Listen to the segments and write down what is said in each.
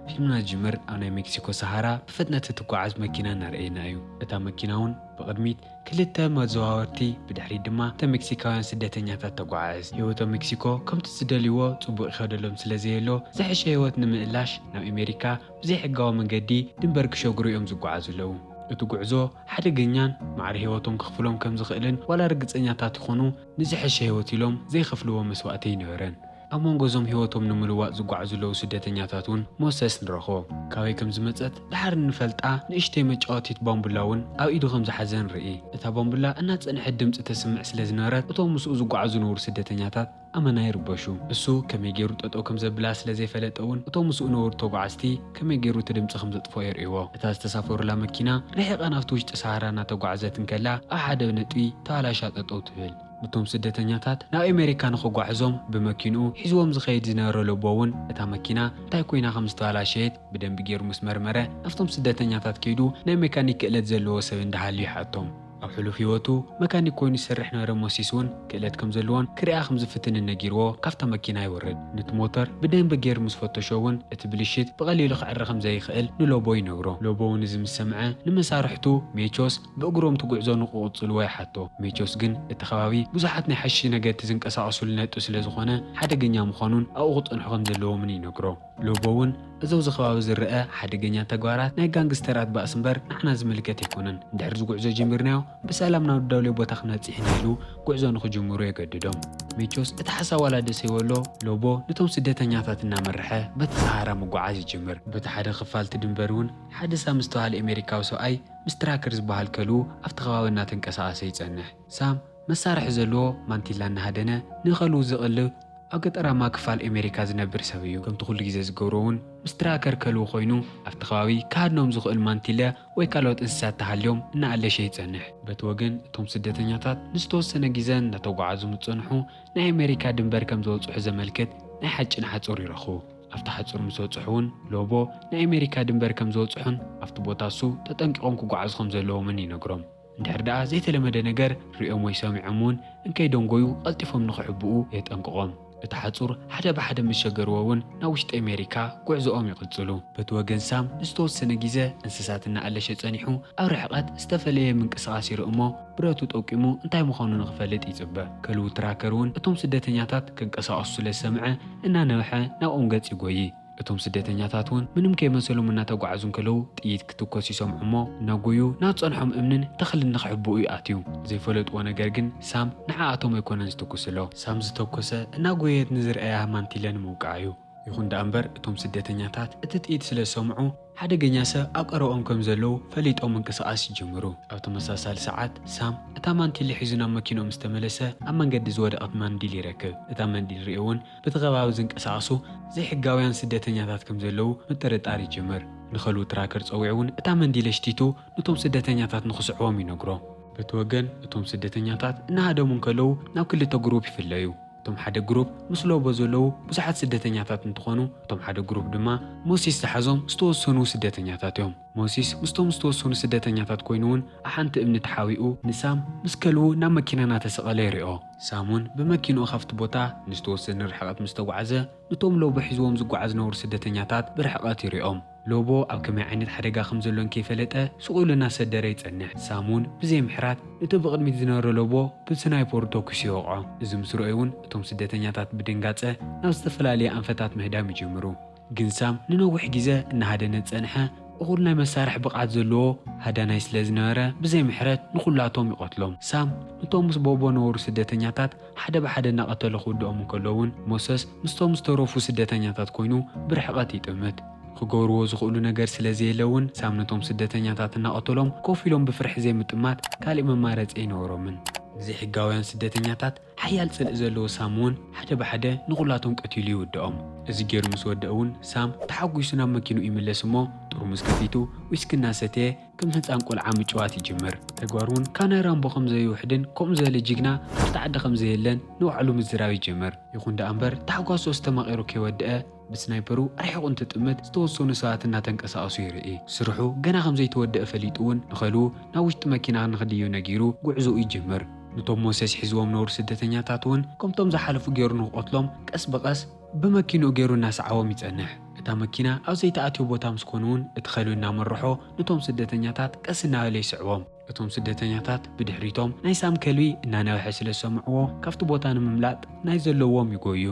فيلمنا جمر أنا مكسيكو سهرة بفتنة تتقاعد مكينة نرأينا أيو إتا مكيناون بقدميت كلتا مزوارتي بدحري دما تا مكسيكاوان سدتنياتات تقاعز هيوتا مكسيكو كم تسدليو صبو إخادلهم سلازيلو زحش هيوت نمئلاش ناو أمريكا بزي حقاو من قدي دنبرك شوقرو يوم زقاعزو لو እቱ ጉዕዞ ሓደ ገኛን ማዕረ ህይወቶም ክፍሎም ከም ዝኽእልን ወላ ርግፀኛታት ይኾኑ ንዝሕሸ ህይወት ኢሎም ዘይኸፍልዎ መስዋዕቲ ይነበረን ኣብ መንጎዞም ህይወቶም ንምልዋጥ ዝጓዓዙ ዘለው ስደተኛታት እውን ሞሰስ ንረኽቦ ካበይ ከም ዝመፀት ድሓር ንፈልጣ ንእሽተይ መጫወቲት ባምቡላ እውን ኣብ ኢዱ ከም ዝሓዘ ንርኢ እታ ባምቡላ እናፀንሐት ድምፂ ተስምዕ ስለ ዝነበረት እቶም ምስኡ ዝጓዓዙ ዝነበሩ ስደተኛታት ኣመና ይርበሹ እሱ ከመይ ገይሩ ጠጠው ከም ዘብላ ስለ ዘይፈለጠ እውን እቶም ምስኡ ዝነበሩ ተጓዓዝቲ ከመይ ገይሩ እቲ ድምፂ ከም ዘጥፍኦ የርእይዎ እታ ዝተሳፈሩላ መኪና ርሒቓ ናብቲ ውሽጢ ሰሃራ እናተጓዓዘት እንከላ ኣብ ሓደ ነጥቢ ተባላሻ ጠጠው ትብል نتوم سدتنياتات نا أمريكا نخوجعزهم بمكينو حزوم زخيد زنارو لبوون اتا مكينا تايكوينا خمسة على شيء بدن بيجير مسمرمرة نفتم سدتنياتات كيدو نا ميكانيك إلت زلوا سبين دحالي حاتهم أو حلو في وتو مكان يكون يسرحنا رموسيسون كإلت كم زلوان كريا خمس فتن النجيرو كافتا مكينا يورد نت موتر بدن بيجير مسفتشون اتبلشت بغلي لخ الرقم زي خيل نلوبوي نورو لوبو نزم السمعة نمسارحتو ميتشوس بقروم تقعزون قوت صلواي حتو ميتشوس جن التخواوي بزحت نحش نجات زنك أسعصو لنا تسلا زخانة حدا جنيا مخانون أو غط انحقن زلوا مني نقرو لوبوون أزو زخواو زرقة حدا جنيا تقوارات ناي جانجسترات بأسمبر نحنا زملكات يكونن دحر زقعزو جمرناو بسلامنا الدولة بوتاخنا تسيحنا له قعزو نخو جمهورو يقددهم ميتشوس اتحسا ولا دسيولو لوبو نتوم سدتنياتاتنا مرحة بتسهارا مقعاز جمر بتحدا خفال تدنبرون حادثة مستوى الأمريكا وسوأي مستراكرز بهالكلو افتغاونا تنكسا سيتسنح سام مسارح زلو مانتيلا نهادنا نخلو زغلو أقدر ما كفال أمريكا زنبر سويو كم تقول جزاز جورون مستراكر كلو خوينو أفتخاوي كارنوم زغ المانتيلا ويكالوت إنسات تحليهم إن على شيء تنح بتوجن توم سدتنياتات نستوى سنة جزان نتوقع عزم تصنحو نا أمريكا دنبر كم زوج حزة ملكت نا حج نحت صوري رخو أفتح صور مسوت صحون لوبو نا أمريكا دنبر كم زوج صحون أفتبوتاسو تتنققهم كوقعز خمسة لو مني نقرم ندحر دعا زي تلمد نجار رئيهم ويسامعمون إن كيدون جويو ألتفهم نخحبوه يتنققهم اتحصر حدا بحدا مشجروون ناوشت أمريكا قعزوهم يقتلوا بتوجن سام نستوى السنة جيزة انسساتنا على شيء صنيحو أو رحقات استفليه من قصاصير أمه براتو توقيمو انتاي مخانون غفلت يتبه كلو تراكرون اتهم سدتنياتات كن قصاص للسمعة إننا نوحا ناوهم قد يقوي اتهم سدتنياتاتون منهم كي مسلو منا توقعزون كلو تقيد كتوكوسي سمعمو ناقويو ناتصنحهم امنن تخل النخحبو يقاتيو زي فلت وانا قرقن سام نحااتهم يكونن زتوكسلو سام زتوكسة ناقويت نزر ايها مانتيلان موقعيو يخون دا أمبر اتهم سدتنياتات اتتقيد سلا سمعو حدا جنياسة أقرأهم كم زلو فليت أو من كساس يجمرو أو تمساسال ساعات سام أتامان تيلي حيزنا مكينو مستملسة أما نقد زواد أطمان ديلي ركب أتامان ديل ريون بتغباو زنك أساسو زي حقاويان سدتنياتات كم زلو مترد آري جمر نخلو تراكرز أوعون أتامان ديل اشتيتو نتوم سدتنياتات نخصعوهم ينقرو بتوجن اتهم سدتنياتات نهادو منكلو ناو كل تجروب في الليو توم حدا جروب مسلو بزولو بزحات سدتنياتات انتخونو توم حدا جروب دما موسيس تحزم استوسونو سدتنياتاتهم موسيس مستوسونو سدتنياتات كوينون أحانت ابن تحاويقو نسام مسكلو نام مكينانا تسقالي رئو سامون بمكينو خفت بوتا نستوسن رحقات مستوعزة نتوم لو بحزوهم زقعز نور سدتنياتات برحقات رئوم لوبو أو كما عينت حرقا خمزلون كيفلتا سقولنا سدري تسنح سامون بزي محرات نتبغد ميدنار لوبو بسنايبور توكسي وقعو إذا مسروعيون توم سدتنياتات بدنقاتة ناوستفلالي أنفتات مهدام يجمرو جنسام ننوح جيزة إن هذا نتسنحة أقولنا مسارح بقعد زلو هذا نايس لازنارة بزي محرات نخلاتهم يقتلهم سام نتومس بوبو نور سدتنياتات حدا بحدا نقتل خودهم كلون موسس مستوروفو سدتنياتات كوينو برحقات يتمت خجورو زخولو نجار سلازي لون سامنتهم سدتنياتاتنا قتلهم كوفيلهم بفرح زي متمات كالي ممارز اي نورمن زي حقاويان سدتنياتات حيال سلق زلو سامون حدا بحدا نغلاتهم قتيلي ودقهم ازي جير مسودقون سام تحقو يسنا مكينو يملسمو طرمز كفيتو ويسكنا ستيه كم هنسان قول عام جوات يجمر تقوارون كان يرامبو خمزي وحدن كوم زي لجيقنا تتعد خمزي لن نوعلو مزراوي يجمر يخون دا أمبر تحقو استماغيرو كي ودقه بسنايبرو ريحو انت تقمت ستوصونو ساعتنا تنكساسو يرئي سرحو غنا خمزي تودق فليتون نخلو ناوشت مكينا نخديو نجيرو قعزو يجمر نتوم موسيس حزوهم نور سدتنياتاتون كم توم زحالفو جيرو نقتلهم قس بقس بمكينو جيرو الناس عوام يتسنح እታ መኪና ኣብ ዘይተኣትዮ ቦታ ምስ ኮኑውን እቲ ኸልቢ እናመርሖ ነቶም ስደተኛታት ቀስ እናበለ ይስዕቦም። እቶም ስደተኛታት ብድሕሪቶም ናይ ሳም ከልቢ እናነውሐ ስለ ዝሰምዕዎ ካብቲ ቦታ ንምምላጥ ናይ ዘለዎም ይጎዩ።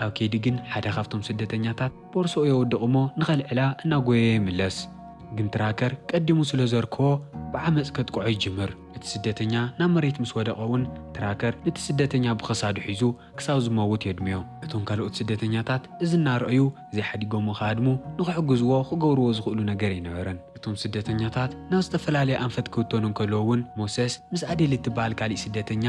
ኣብ ከይዲ ግን ሓደ ካብቶም ስደተኛታት ቦርሶኡ የወድቕ እሞ ንኸልዕላ እናጎየ ይምለስ። ግን ትራከር ቀዲሙ ስለ ዘርክቦ ብዓመፅ ከጥቅዖ ይጅምር። እቲ ስደተኛ ናብ መሬት ምስ ወደቐ እውን ትራከር ነቲ ስደተኛ ብኸሳዱ ሒዙ ክሳብ ዝመውት የድምዮ። እቶም ካልኦት ስደተኛታት እዚ እናረኣዩ ዘይሓዲጎሞ ከሃድሙ ንኽሕግዝዎ ክገብርዎ ዝኽእሉ ነገር ኣይነበረን። እቶም ስደተኛታት ናብ ዝተፈላለየ ኣንፈት ክውተኑ እንከለዉ እውን ሞሴስ ምስ ኣዴል እትበሃል ካሊእ ስደተኛ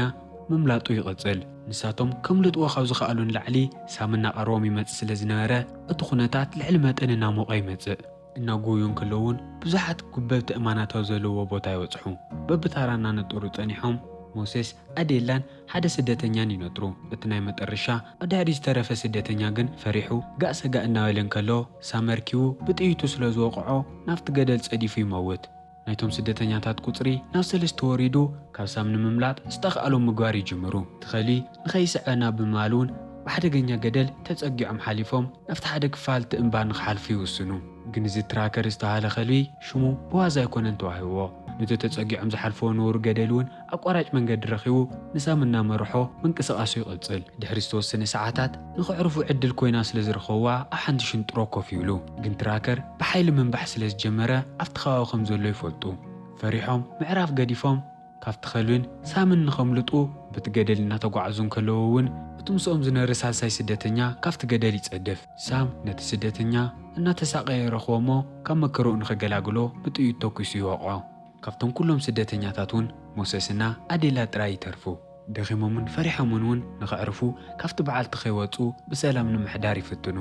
ምምላጡ ይቕፅል። ንሳቶም ከምልጥዎ ካብ ዝኸኣሉ ንላዕሊ ሳም እናቐርቦም ይመጽእ ስለ ዝነበረ እቲ ኩነታት ልዕሊ መጠን እናሞቐ ይመጽእ። እናጎዩ እንከለውን ብዙሓት ጉበብቲ እማናታዊ ዘለዎ ቦታ ይበጽሑ። በብታራ እናነጠሩ ጸኒሖም ሞሴስ ኣዴላን ሓደ ስደተኛን ይነጥሩ። እቲ ናይ መጨረሻ ኣብ ድሕሪ ዝተረፈ ስደተኛ ግን ፈሪሑ ጋእ ሰጋእ እናበለ እንከሎ ሳም መርኪቡ ብጥይቱ ስለ ዝወቕዖ ናብቲ ገደል ጸዲፉ ይመውት። ናይቶም ስደተኛታት ቁፅሪ ናብ 3 ወሪዱ ካብ ሳም ንምምላጥ ዝተኽኣሎም ምግባር ይጅምሩ። እቲ ኸልቢ ንኸይስዕበና ብምባል እውን ብሓደገኛ ገደል ተጸጊዖም ሓሊፎም ናብቲ ሓደ ክፋል እቲ እምባ ንኽሓልፉ ይውስኑ። ግን እዚ ትራከር ዝተባህለ ኸልቢ ሽሙ ብዋዛ ኣይኮነን ተዋሂብዎ። ነቲ ተጸጊዖም ዝሓልፍዎ ነበሩ ገደል እውን ኣቋራጭ መንገዲ ረኺቡ ንሳም እናመርሖ ምንቅስቓሱ ይቕጽል። ድሕሪ ዝተወሰነ ሰዓታት ንኽዕርፉ ዕድል ኮይና ስለ ዝረኸብዋ ኣብ ሓንቲ ሽንጥሮ ኮፍ ይብሉ። ግን ትራከር ብሓይሊ ምንባሕ ስለ ዝጀመረ ኣብቲ ከባቢ ከም ዘሎ ይፈልጡ። ፈሪሖም ምዕራፍ ገዲፎም ካብቲ ኸልብን ሳምን ንኸምልጡ በቲ ገደል እናተጓዓዙ እንከለዉ እውን እቲ ምስኦም ዝነበረ ሳልሳይ ስደተኛ ካብቲ ገደል ይጸድፍ። ሳም ነቲ ስደተኛ እናተሳቐየ ረኽቦ እሞ ካብ መከርኡ ንኽገላግሎ ብጥይት ተኲሱ ይወቕዖ። ካብቶም ኩሎም ስደተኛታት እውን ሞሴስና ኣዴላ ጥራይ ይተርፉ። ደኺሞምን ፈሪሖምን እውን ንኽዕርፉ ካብቲ በዓልቲ ኸይወፁ ብሰላም ንምሕዳር ይፍትኑ።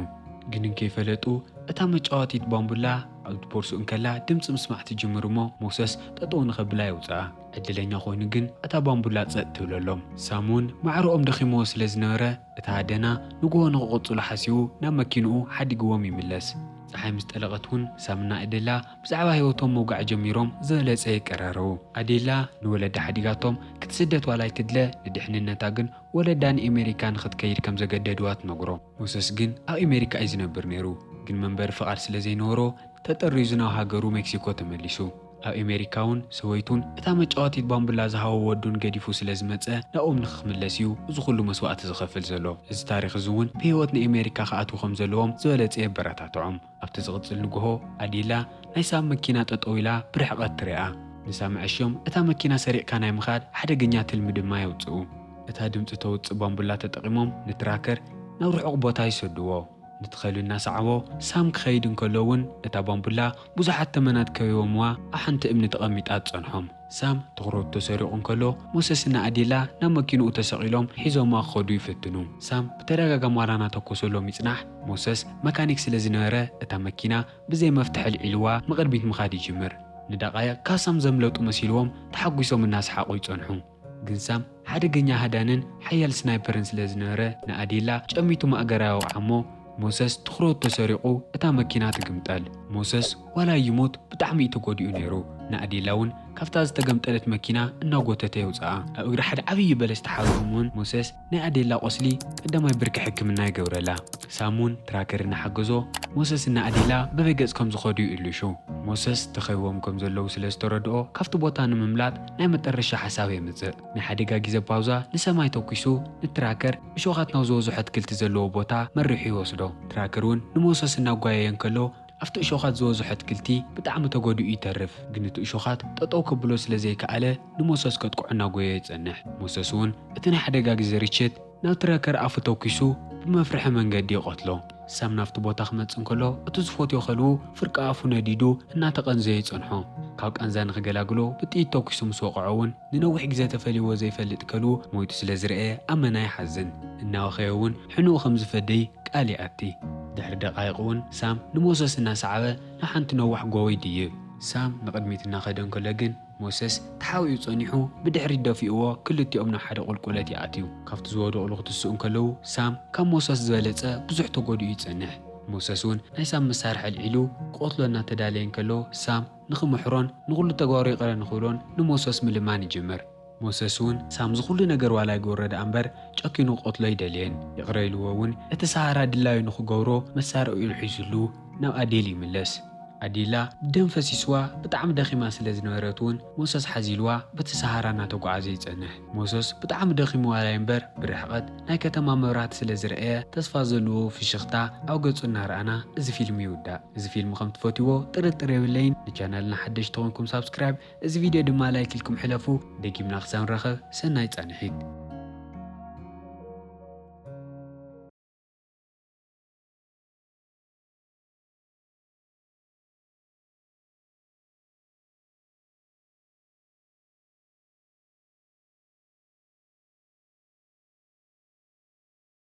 ግን ከይፈለጡ እታ መጫወቲት ባምቡላ ኣብ ቦርሱኡ እንከላ ድምፂ ምስማዕ ትጅምር እሞ ሞሴስ ጠጠው ንኸብላ ይውፅኣ። ዕድለኛ ኮይኑ ግን እታ ባምቡላ ጸጥ ትብለሎም። ሳም እውን ማዕርኦም ደኺሞዎ ስለ ዝነበረ እታ ኣደና ንግሆ ንኽቕፅሉ ሓሲቡ ናብ መኪንኡ ሓዲግዎም ይምለስ። ፀሓይ ምስ ጠለቐት እውን ሳምና ኣዴላ ብዛዕባ ህይወቶም መውጋዕ ጀሚሮም ዝበለጸ ይቀራረቡ። ኣዴላ ንወለዳ ሓዲጋቶም ክትስደት ዋላይ ትድለ ንድሕንነታ ግን ወለዳ ንኣሜሪካ ንኽትከይድ ከም ዘገደድዋ ትነግሮ። ሞሴስ ግን ኣብ ኣሜሪካ እዩ ዝነብር ነይሩ። ግን መንበሪ ፍቓድ ስለ ዘይነበሮ ተጠሪዙ ናብ ሃገሩ ሜክሲኮ ተመሊሱ። ኣብ ኣሜሪካ እውን ሰወይቱን እታ መጫወቲት ባምቡላ ዝሃቦ ወዱን ገዲፉ ስለ ዝመፀ ናብኦም ንኽኽምለስ እዩ እዚ ኩሉ መስዋዕቲ ዝኸፍል ዘሎ። እዚ ታሪክ እዚ እውን ብህይወት ንኣሜሪካ ክኣትዉ ከም ዘለዎም ዝበለፀ የበረታትዖም። ኣብቲ ዝቕፅል ንግሆ ኣዴላ ናይ ሳም መኪና ጠጠው ኢላ ብርሕቐት ትሪኣ። ንሳም ዕሾም እታ መኪና ሰሪቕካ ናይ ምኻድ ሓደገኛ ትልሚ ድማ የውፅኡ። እታ ድምፂ ተውፅእ ባምቡላ ተጠቒሞም ንትራከር ናብ ርሑቕ ቦታ ይሰድዎ። ንትኸልቢ እናሰዓቦ ሳም ክኸይድ እንከሎ እውን እታ ባምቡላ ብዙሓት ተመናት ከቢቦምዋ ኣብ ሓንቲ እምኒ ተቐሚጣ ትጸንሖም። ሳም ትኹረቱ ተሰሪቑ እንከሎ ሞሴስና ኣዴላ ናብ መኪንኡ ተሰቒሎም ሒዞምዋ ክኸዱ ይፍትኑ። ሳም ብተደጋጋሚ ዋላ እናተኮሰሎም ይጽናሕ። ሞሴስ መካኒክ ስለ ዝነበረ እታ መኪና ብዘይ መፍትሒ ልዒልዋ መቕድሚት ምኻድ ይጅምር። ንደቓይቕ ካብ ሳም ዘምለጡ መሲልዎም ተሓጒሶም እናሰሓቑ ይጸንሑ። ግን ሳም ሓደገኛ ሃዳንን ሓያል ስናይፐርን ስለ ዝነበረ ንኣዴላ ጨሚቱ ማእገራ ይወቕዓ እሞ ሞሴስ ትኹረቱ ተሰሪቑ እታ መኪና ትግምጠል። ሞሴስ ዋላ ይሞት ብጣዕሚ እዩ ተጎዲኡ ነይሩ። ንኣዴላ እውን ካብታ ዝተገምጠለት መኪና እናጎተተ የውፅኣ። ኣብ እግሪ ሓደ ዓብዪ በለስ ተሓቢሮም እውን ሞሴስ ናይ ኣዴላ ቆስሊ ቀዳማይ ብርኪ ሕክምና ይገብረላ። ሳም እውን ትራከር እናሓገዞ ሞሴስና ኣዴላ በበገጽ ከም ዝኸዱ ይእልሹ። ሞሴስ ተኸቢቦም ከም ዘለዉ ስለ ዝተረድኦ ካብቲ ቦታ ንምምላጥ ናይ መጨረሻ ሓሳብ የምፅእ። ናይ ሓደጋ ግዜ ፓውዛ ንሰማይ ተኪሱ ንትራከር እሾኻት ናብ ዝበዝሖ ኣትክልቲ ዘለዎ ቦታ መሪሑ ይወስዶ። ትራከር እውን ንሞሴስ እናጓየየ እንከሎ ኣብቲ እሾኻት ዝበዝሖ ኣትክልቲ ብጣዕሚ ተጎዲኡ ይተርፍ። ግን እቲ እሾኻት ጠጠው ከብሎ ስለ ዘይከኣለ ንሞሴስ ከጥቅዖ እናጎየ ይጸንሕ። ሞሴስ እውን እቲ ናይ ሓደጋ ግዜ ርችት ናብ ትራከር ኣፉ ተኪሱ ብመፍርሒ መንገዲ ይቆትሎ። ሳም ናብቲ ቦታ ክመጽእ እንከሎ እቲ ዝፈትዮ ኸልቡ ፍርቂ ኣፉ ነዲዱ እናተቐንዘየ ይጸንሖ። ካብ ቃንዛ ንኽገላግሎ ብጥይት ተኪሱ ምስ ወቕዖ እውን ንነዊሕ ግዜ ተፈልይዎ ዘይፈልጥ ከልቡ ሞይቱ ስለ ዝረአየ ኣመና ይሓዝን። እናወኸየ እውን ሕኑኡ ከም ዝፈደይ ቃል ይኣቲ። ድሕሪ ደቓይቕ እውን ሳም ንሞሴስ እናሰዓበ ናብ ሓንቲ ነዋሕ ጎቦ ይድይብ። ሳም ንቕድሚት እናኸደ እንከሎ ግን ሞሴስ ተሓዊኡ ጸኒሑ ብድሕሪ ደፊእዎ ክልቲኦም ናብ ሓደ ቁልቁለት ይኣትዩ። ካብቲ ዝወደቑሉ ክትስኡ እንከለዉ ሳም ካብ ሞሴስ ዝበለጸ ብዙሕ ተጎዲኡ ይጸንሕ። ሞሴስ እውን ናይ ሳም መሳርሒ ኣልዒሉ ቆትሎ እናተዳለየ እንከሎ ሳም ንኽምሕሮን ንኹሉ ተግባሩ ይቕረ ንኽብሎን ንሞሴስ ምልማን ይጅምር። ሞሴስ እውን ሳም ዝኹሉ ነገር ዋላ ይጎረዳ እምበር ጨኪኑ ቆትሎ ይደልየን። ይቕረ ኢልዎ እውን እቲ ሰሃራ ድላዩ ንኽገብሮ መሳርሒኡ ሒዙሉ ናብ ኣዴል ይምለስ። ኣዴላ ደም ፈሲስዋ ብጣዕሚ ደኺማ ስለ ዝነበረት እውን ሞሶስ ሓዚልዋ በቲ ሰሃራ እናተጓዓዘ ይጸንሕ። ሞሶስ ብጣዕሚ ደኺሙ ዋላይ እምበር ብርሕቐት ናይ ከተማ መብራህቲ ስለ ዝረአየ ተስፋ ዘለዎ ፍሽኽታ ኣብ ገጹ እናረኣና እዚ ፊልም ይውዳእ። እዚ ፊልም ከም ትፈትይዎ ጥርጥር የብለይን። ንቻናልና ሓደሽቲ ኮይንኩም ሳብስክራይብ፣ እዚ ቪድዮ ድማ ላይክ ኢልኩም ሕለፉ። ደጊምና ክሳብ ንረኽብ ሰናይ ጻንሒት።